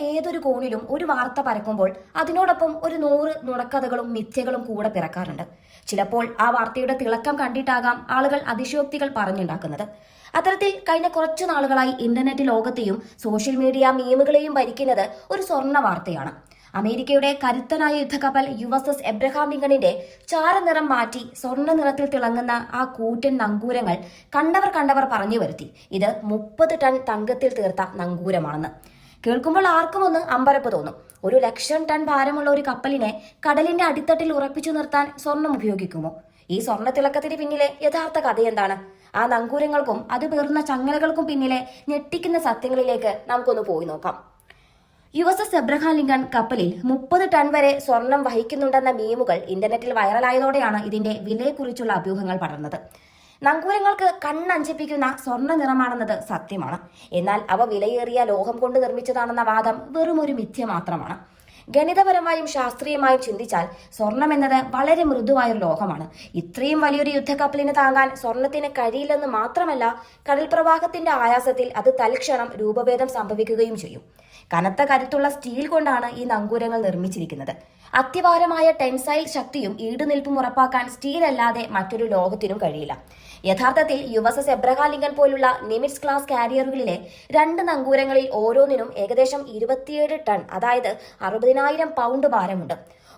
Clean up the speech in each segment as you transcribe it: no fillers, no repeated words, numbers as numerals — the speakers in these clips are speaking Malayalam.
ഏതൊരു കോണിലും ഒരു വാർത്ത പരക്കുമ്പോൾ അതിനോടൊപ്പം ഒരു 100 നുണക്കഥകളും മിഥ്യകളും കൂടെ പിറക്കാറുണ്ട്. ചിലപ്പോൾ ആ വാർത്തയുടെ തിളക്കം കണ്ടിട്ടാകാം ആളുകൾ അതിശയോക്തികൾ പറഞ്ഞുണ്ടാക്കുന്നത്. അത്തരത്തിൽ കഴിഞ്ഞ കുറച്ചു നാളുകളായി ഇന്റർനെറ്റ് ലോകത്തെയും സോഷ്യൽ മീഡിയ മീമുകളെയും ഭരിക്കുന്നത് ഒരു സ്വർണ്ണ വാർത്തയാണ്. അമേരിക്കയുടെ കരുത്തനായ യുദ്ധക്കപ്പൽ USS എബ്രഹാം ലിങ്കണിന്റെ ചാരനിറം മാറ്റി സ്വർണ്ണ നിറത്തിൽ തിളങ്ങുന്ന ആ കൂറ്റൻ നങ്കൂരങ്ങൾ കണ്ടവർ പറഞ്ഞു വരുത്തി ഇത് 30 ടൺ തങ്കത്തിൽ തീർത്ത നങ്കൂരമാണെന്ന്. കേൾക്കുമ്പോൾ ആർക്കും ഒന്ന് അമ്പരപ്പ് തോന്നും. 1,00,000 ടൺ ഭാരമുള്ള ഒരു കപ്പലിനെ കടലിന്റെ അടിത്തട്ടിൽ ഉറപ്പിച്ചു നിർത്താൻ സ്വർണം ഉപയോഗിക്കുമോ? ഈ സ്വർണ്ണ തിളക്കത്തിന് പിന്നിലെ യഥാർത്ഥ കഥ എന്താണ്? ആ നങ്കൂരങ്ങൾക്കും അത് പേർന്ന ചങ്ങലകൾക്കും പിന്നിലെ ഞെട്ടിക്കുന്ന സത്യങ്ങളിലേക്ക് നമുക്കൊന്ന് പോയി നോക്കാം. USS എബ്രഹാം ലിങ്കൺ കപ്പലിൽ 30 ടൺ വരെ സ്വർണം വഹിക്കുന്നുണ്ടെന്ന മീമുകൾ ഇന്റർനെറ്റിൽ വൈറലായതോടെയാണ് ഇതിന്റെ വിലയെക്കുറിച്ചുള്ള അഭ്യൂഹങ്ങൾ പടർന്നത്. നങ്കൂരങ്ങൾക്ക് കണ്ണഞ്ചിപ്പിക്കുന്ന സ്വർണ്ണ നിറമാണെന്നത് സത്യമാണ്. എന്നാൽ അവ വിലയേറിയ ലോഹം കൊണ്ട് നിർമ്മിച്ചതാണെന്ന വാദം വെറും ഒരു മിഥ്യ മാത്രമാണ്. ഗണിതപരമായും ശാസ്ത്രീയമായും ചിന്തിച്ചാൽ സ്വർണം എന്നത് വളരെ മൃദുവായൊരു ലോഹമാണ്. ഇത്രയും വലിയൊരു യുദ്ധക്കപ്പലിന് താങ്ങാൻ സ്വർണത്തിന് കഴിയില്ലെന്ന് മാത്രമല്ല, കടൽ പ്രവാഹത്തിന്റെ ആയാസത്തിൽ അത് തൽക്ഷണം രൂപഭേദം സംഭവിക്കുകയും ചെയ്യും. കനത്ത കരുത്തുള്ള സ്റ്റീൽ കൊണ്ടാണ് ഈ നങ്കൂരങ്ങൾ നിർമ്മിച്ചിരിക്കുന്നത്. അത്യഭാരമായ ടെൻസൈൽ ശക്തിയും ഈടുനിൽപ്പും ഉറപ്പാക്കാൻ സ്റ്റീൽ അല്ലാതെ മറ്റൊരു ലോഹത്തിനും കഴിയില്ല. യഥാർത്ഥത്തിൽ USS എബ്രഹാം ലിങ്കൺ പോലുള്ള നിമിറ്റ്സ് ക്ലാസ് കാരിയറുകളിലെ 2 നങ്കൂരങ്ങളിൽ ഓരോന്നിനും ഏകദേശം 27 ടൺ, അതായത് 60,000 പൗണ്ട് ഭാരമുണ്ട്.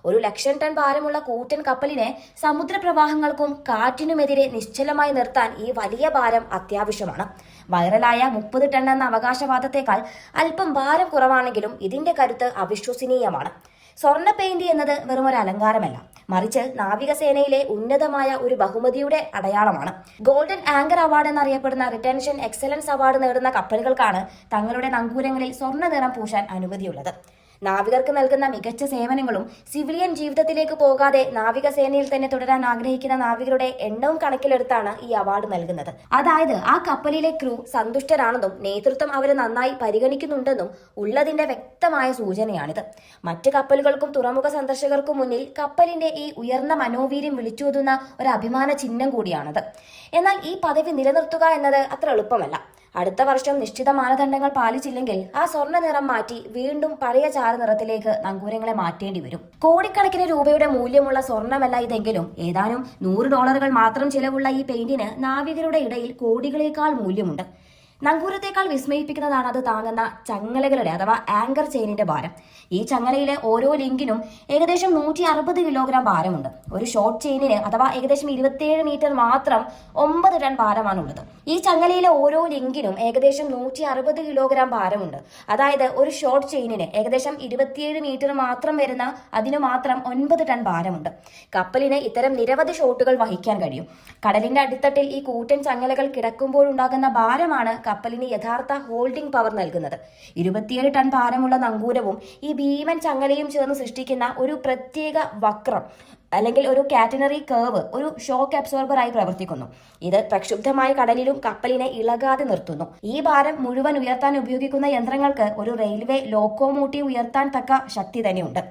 1,00,000 ടൺ ഭാരമുള്ള കൂറ്റൻ കപ്പലിനെ സമുദ്രപ്രവാഹങ്ങൾക്കും കാറ്റിനുമെതിരെ നിശ്ചലമായി നിർത്താൻ ഈ വലിയ ഭാരം അത്യാവശ്യമാണ്. വൈറലായ 30 ടൺ എന്ന അവകാശവാദത്തെക്കാൾ അല്പം ഭാരം കുറവാണെങ്കിലും ഇതിന്റെ കരുത്ത് അവിശ്വസനീയമാണ്. സ്വർണ്ണ പെയിന്റ് എന്നത് വെറും ഒരു അലങ്കാരമല്ല, മറിച്ച് നാവികസേനയിലെ ഉന്നതമായ ഒരു ബഹുമതിയുടെ അടയാളമാണ്. ഗോൾഡൻ ആങ്കർ അവാർഡ് എന്നറിയപ്പെടുന്ന റിട്ടൻഷൻ എക്സലൻസ് അവാർഡ് നേടുന്ന കപ്പലുകൾക്കാണ് തങ്ങളുടെ നങ്കൂരങ്ങളിൽ സ്വർണ്ണ നിറം പൂശാൻ അനുമതിയുള്ളത്. നാവികർക്ക് നൽകുന്ന മികച്ച സേവനങ്ങളും സിവിലിയൻ ജീവിതത്തിലേക്ക് പോകാതെ നാവികസേനയിൽ തന്നെ തുടരാൻ ആഗ്രഹിക്കുന്ന നാവികരുടെ എണ്ണവും കണക്കിലെടുത്താണ് ഈ അവാർഡ് നൽകുന്നത്. അതായത് ആ കപ്പലിലെ ക്രൂ സന്തുഷ്ടരാണെന്നും നേതൃത്വം അവരെ നന്നായി പരിഗണിക്കുന്നുണ്ടെന്നും ഉള്ളതിന്റെ വ്യക്തമായ സൂചനയാണിത്. മറ്റ് കപ്പലുകൾക്കും തുറമുഖ സന്ദർശകർക്കും മുന്നിൽ കപ്പലിന്റെ ഈ ഉയർന്ന മനോവീര്യം വിളിച്ചോതുന്ന ഒരു അഭിമാന ചിഹ്നം കൂടിയാണത്. എന്നാൽ ഈ പദവി നിലനിർത്തുക എന്നത് അത്ര എളുപ്പമല്ല. അടുത്ത വർഷം നിശ്ചിത മാനദണ്ഡങ്ങൾ പാലിച്ചില്ലെങ്കിൽ ആ സ്വർണ്ണ നിറം മാറ്റി വീണ്ടും പഴയ ചാരനിറത്തിലേക്ക് നങ്കൂരങ്ങളെ മാറ്റേണ്ടി വരും. കോടിക്കണക്കിന് രൂപയുടെ മൂല്യമുള്ള സ്വർണ്ണമല്ല ഇതെങ്കിലും ഏതാനും $100 മാത്രം ചിലവുള്ള ഈ പെയിന്റിന് നാവികരുടെ ഇടയിൽ കോടികളേക്കാൾ മൂല്യമുണ്ട്. നങ്കൂരത്തേക്കാൾ വിസ്മയിപ്പിക്കുന്നതാണ് അത് താങ്ങുന്ന ചങ്ങലകളുടെ അഥവാ ആങ്കർ ചെയിനിന്റെ ഭാരം. ഈ ചങ്ങലയിലെ ഓരോ ലിങ്കിനും ഏകദേശം 160 കിലോഗ്രാം ഭാരമുണ്ട്. ഒരു ഷോർട്ട് ചെയിനിന് അഥവാ ഏകദേശം 27 മീറ്റർ മാത്രം 9 ടൺ ഭാരമാണുള്ളത്. ഈ ചങ്ങലയിലെ ഓരോ ലിങ്കിനും ഏകദേശം 160 കിലോഗ്രാം ഭാരമുണ്ട്. അതായത് ഒരു ഷോർട്ട് ചെയിനിന് ഏകദേശം 27 മീറ്റർ മാത്രം വരുന്ന അതിന് മാത്രം 9 ടൺ ഭാരമുണ്ട്. കപ്പലിന് ഇത്തരം നിരവധി ഷോട്ടുകൾ വഹിക്കാൻ കഴിയും. കടലിന്റെ അടിത്തട്ടിൽ ഈ കൂറ്റൻ ചങ്ങലകൾ കിടക്കുമ്പോഴുണ്ടാകുന്ന ഭാരമാണ് കപ്പലിന് യഥാർത്ഥ ഹോൾഡിംഗ് പവർ നൽകുന്നത്. 27 ടൺ ഭാരമുള്ള നങ്കൂരവും ഈ ഭീമൻ ചങ്ങലയും ചേർന്ന് സൃഷ്ടിക്കുന്ന ഒരു പ്രത്യേക വക്രം അല്ലെങ്കിൽ ഒരു കാറ്റനറി കർവ് ഒരു ഷോക്ക് അബ്സോർബർ ആയി പ്രവർത്തിക്കുന്നു. ഇത് പ്രക്ഷുബ്ധമായ കടലിലും കപ്പലിനെ ഇളകാതെ നിർത്തുന്നു. ഈ ഭാരം മുഴുവൻ ഉയർത്താൻ ഉപയോഗിക്കുന്ന യന്ത്രങ്ങൾക്ക് ഒരു റെയിൽവേ ലോക്കോമോട്ടീവ് ഉയർത്താൻ തക്ക ശക്തി തന്നെയുണ്ട്.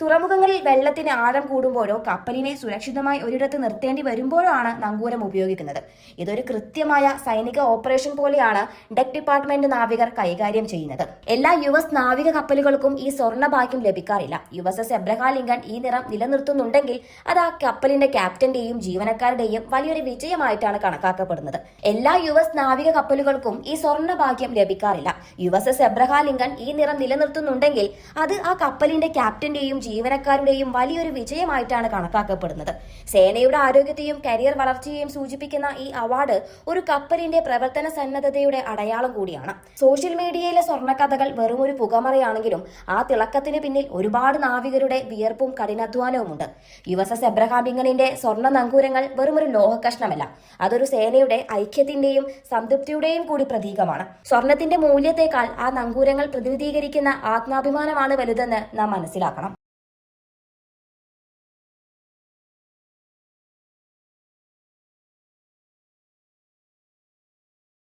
തുറമുഖങ്ങളിൽ വെള്ളത്തിന് ആഴം കൂടുമ്പോഴോ കപ്പലിനെ സുരക്ഷിതമായി ഒരിടത്ത് നിർത്തേണ്ടി വരുമ്പോഴോ ആണ് നങ്കൂരം ഉപയോഗിക്കുന്നത്. ഇതൊരു കൃത്യമായ സൈനിക ഓപ്പറേഷൻ പോലെയാണ് ഡെക്ക് ഡിപ്പാർട്ട്മെന്റ് നാവികർ കൈകാര്യം ചെയ്യുന്നത്. എല്ലാ US നാവിക കപ്പലുകൾക്കും ഈ സ്വർണ്ണ ഭാഗ്യം ലഭിക്കാറില്ല. USS എബ്രഹാം ലിങ്കൺ ഈ നിറം നിലനിർത്തുന്നുണ്ടെങ്കിൽ അത് ആ കപ്പലിന്റെ ക്യാപ്റ്റന്റെയും ജീവനക്കാരുടെയും വലിയൊരു വിജയമായിട്ടാണ് കണക്കാക്കപ്പെടുന്നത്. എല്ലാ US നാവിക കപ്പലുകൾക്കും ഈ സ്വർണ്ണ ഭാഗ്യം ലഭിക്കാറില്ല. USS എബ്രഹാം ലിങ്കൺ ഈ നിറം നിലനിർത്തുന്നുണ്ടെങ്കിൽ അത് ആ കപ്പലിന്റെ ക്യാപ്റ്റന്റെയും ജീവനക്കാരുടെയും വലിയൊരു വിജയമായിട്ടാണ് കണക്കാക്കപ്പെടുന്നത്. സേനയുടെ ആരോഗ്യത്തെയും കരിയർ വളർച്ചയെയും സൂചിപ്പിക്കുന്ന ഈ അവാർഡ് ഒരു കപ്പലിന്റെ പ്രവർത്തന സന്നദ്ധതയുടെ അടയാളം കൂടിയാണ്. സോഷ്യൽ മീഡിയയിലെ സ്വർണ്ണക്കഥകൾ വെറും ഒരു പുകമറയാണെങ്കിലും ആ തിളക്കത്തിന് പിന്നിൽ ഒരുപാട് നാവികരുടെ വിയർപ്പും കഠിനാധ്വാനവുമുണ്ട്. USS എബ്രഹാം ലിങ്കണിന്റെ സ്വർണ്ണ നങ്കൂരങ്ങൾ വെറും ഒരു ലോഹകഷ്ണമല്ല, അതൊരു സേനയുടെ ഐക്യത്തിന്റെയും സംതൃപ്തിയുടെയും കൂടി പ്രതീകമാണ്. സ്വർണത്തിന്റെ മൂല്യത്തെക്കാൾ ആ നങ്കൂരങ്ങൾ പ്രതിനിധീകരിക്കുന്ന ആത്മാഭിമാനമാണ് വലുതെന്ന് നാം മനസ്സിലാക്കണം.